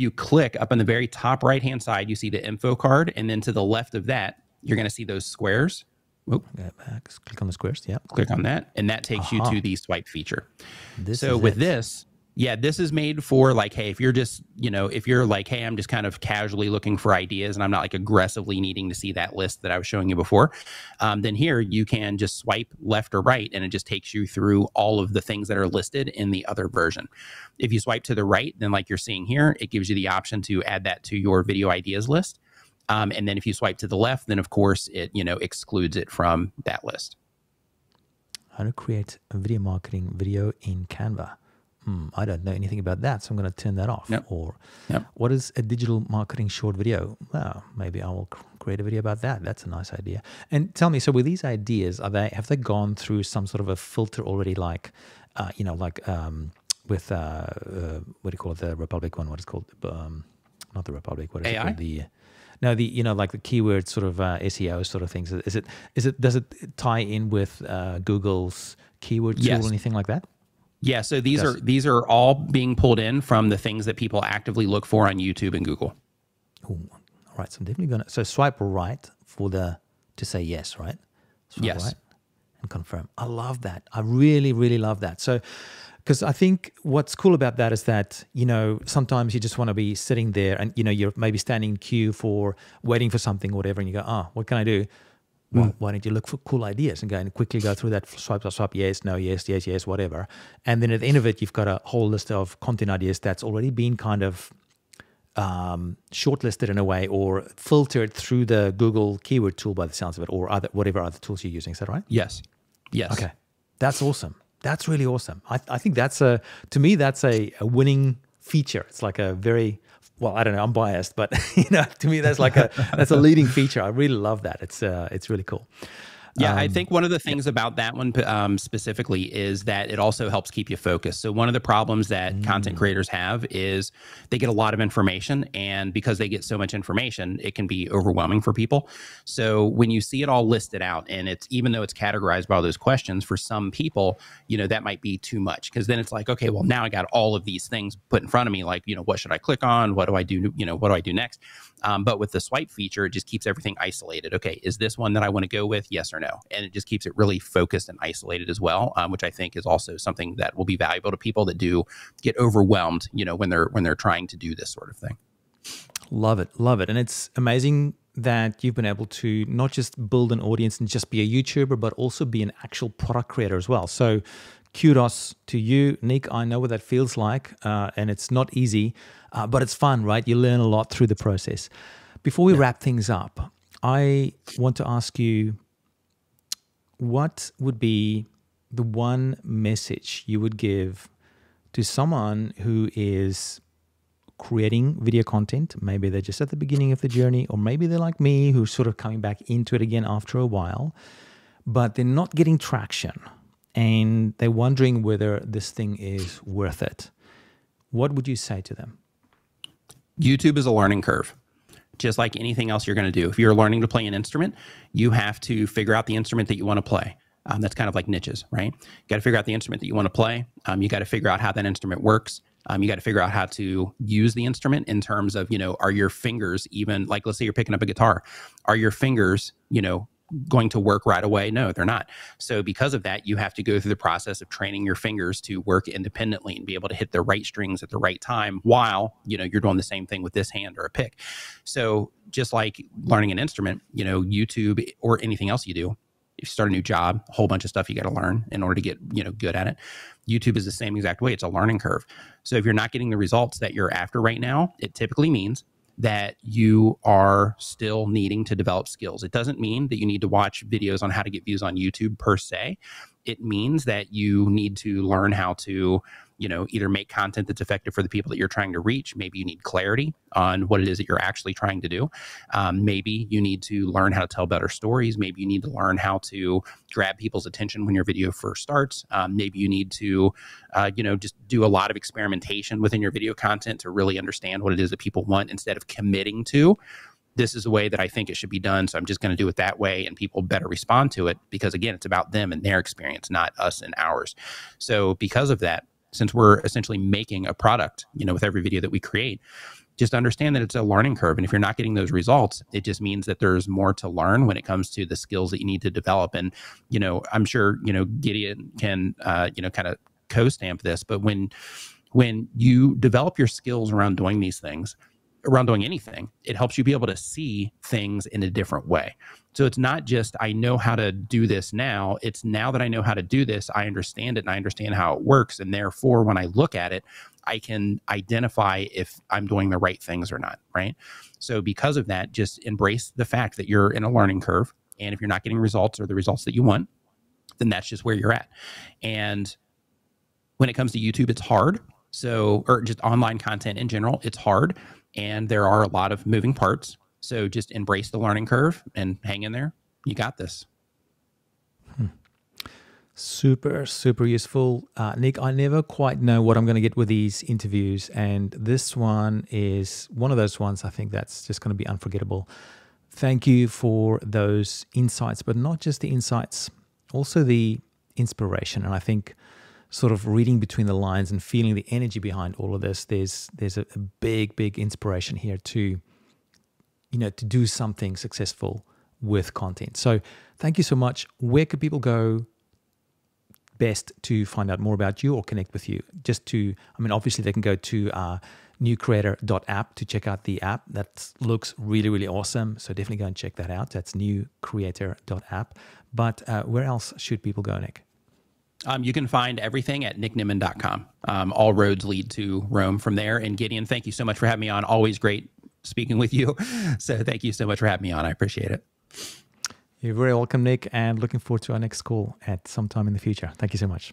you click up on the very top right-hand side, you see the info card. And then to the left of that, you're going to see those squares. Go back. Click on the squares. Yeah. Click on that. And that takes you to the swipe feature. This is made for like, hey, if you're just, if you're like, hey, I'm just kind of casually looking for ideas and I'm not like aggressively needing to see that list that I was showing you before, then here you can just swipe left or right and it just takes you through all of the things that are listed in the other version. If you swipe to the right, then like you're seeing here, it gives you the option to add that to your video ideas list. And then if you swipe to the left, then of course it, excludes it from that list. How to create a video marketing video in Canva. I don't know anything about that, so I'm going to turn that off. What is a digital marketing short video? Well, maybe I will create a video about that. That's a nice idea. And tell me, so with these ideas, have they gone through some sort of a filter already, like, with what do you call it, the Republic one? What is it called? Not the Republic. What is AI? it called? No, like the keyword sort of SEO sort of things. Does it tie in with Google's keyword tool or anything like that? Yeah, so these are all being pulled in from the things that people actively look for on YouTube and Google. Ooh, all right, so I'm definitely gonna swipe right to say yes, right? Swipe right and confirm. I love that. I really, really love that. So, because I think what's cool about that is that, sometimes you just want to be sitting there and, you're maybe standing in queue for waiting for something or whatever, and you go, what can I do? Well, why don't you look for cool ideas and quickly go through that swipe, yes, no, yes, whatever. And then at the end of it, you've got a whole list of content ideas that's already been kind of shortlisted in a way or filtered through the Google keyword tool by the sounds of it, or whatever other tools you're using. Is that right? Yes. Okay. That's awesome. That's really awesome. I think to me, that's a winning feature. It's like a very, well, I don't know, I'm biased, but to me, that's a leading feature. I really love that. It's really cool. Yeah, I think one of the things about that one specifically is that it also helps keep you focused. So one of the problems that content creators have is they get a lot of information, and because they get so much information, it can be overwhelming for people. So when you see it all listed out, and it's, even though it's categorized by all those questions, for some people, that might be too much, because then it's like, okay, well, now I got all of these things put in front of me, like, what should I click on? What do I do? What do I do next? But with the swipe feature, it just keeps everything isolated. Okay, is this one that I want to go with? Yes or no? And it just keeps it really focused and isolated as well, which I think is also something that will be valuable to people that do get overwhelmed, when they're trying to do this sort of thing. Love it. And it's amazing that you've been able to not just build an audience and just be a YouTuber, but also be an actual product creator as well. So kudos to you, Nick. I know what that feels like, and it's not easy, but it's fun, right? You learn a lot through the process. Before we wrap things up, I want to ask you, what would be the one message you would give to someone who is creating video content? Maybe they're just at the beginning of the journey, or maybe they're like me, who's sort of coming back into it again after a while, but they're not getting traction and they're wondering whether this thing is worth it. What would you say to them? YouTube is a learning curve. Just like anything else you're going to do. If you're learning to play an instrument, you have to figure out the instrument that you want to play. That's kind of like niches, right? You got to figure out the instrument that you want to play. You got to figure out how that instrument works. You got to figure out how to use the instrument in terms of, are your fingers even, like, let's say you're picking up a guitar, are your fingers, going to work right away? No, they're not. So because of that, you have to go through the process of training your fingers to work independently and be able to hit the right strings at the right time while, you're doing the same thing with this hand or a pick. So just like learning an instrument, YouTube or anything else you do, if you start a new job, a whole bunch of stuff you got to learn in order to get, good at it. YouTube is the same exact way. It's a learning curve. So if you're not getting the results that you're after right now, it typically means that you are still needing to develop skills. It doesn't mean that you need to watch videos on how to get views on YouTube per se. It means that you need to learn how to, either make content that's effective for the people that you're trying to reach. Maybe you need clarity on what it is that you're actually trying to do. Maybe you need to learn how to tell better stories. Maybe you need to learn how to grab people's attention when your video first starts. Maybe you need to, just do a lot of experimentation within your video content to really understand what it is that people want instead of committing to, this is the way that I think it should be done, so I'm just going to do it that way, and people better respond to it because, again, it's about them and their experience, not us and ours. So because of that, since we're essentially making a product, with every video that we create, just understand that it's a learning curve. And if you're not getting those results, it just means that there's more to learn when it comes to the skills that you need to develop. And, I'm sure, Gideon can, kind of co-stamp this, but when you develop your skills around doing these things, around doing anything, it helps you be able to see things in a different way. So it's not just, I know how to do this now. It's now that I know how to do this, I understand it and I understand how it works. And therefore, when I look at it, I can identify if I'm doing the right things or not, right? So because of that, just embrace the fact that you're in a learning curve. And if you're not getting results or the results that you want, then that's just where you're at. And when it comes to YouTube, it's hard. So, or just online content in general, it's hard. And there are a lot of moving parts. So just embrace the learning curve and hang in there. You got this. Super, super useful. Nick, I never quite know what I'm going to get with these interviews. And this one is one of those ones I think that's just going to be unforgettable. Thank you for those insights, but not just the insights, also the inspiration. And I think sort of reading between the lines and feeling the energy behind all of this, there's a big, big inspiration here to, to do something successful with content. So thank you so much. Where could people go best to find out more about you or connect with you? Obviously they can go to newcreator.app to check out the app. That looks really, really awesome. So definitely go and check that out. That's newcreator.app. But where else should people go, Nick? You can find everything at nicknimmin.com. All roads lead to Rome from there. And Gideon, thank you so much for having me on. Always great speaking with you. So thank you so much for having me on. I appreciate it. You're very welcome, Nick, and looking forward to our next call at some time in the future. Thank you so much.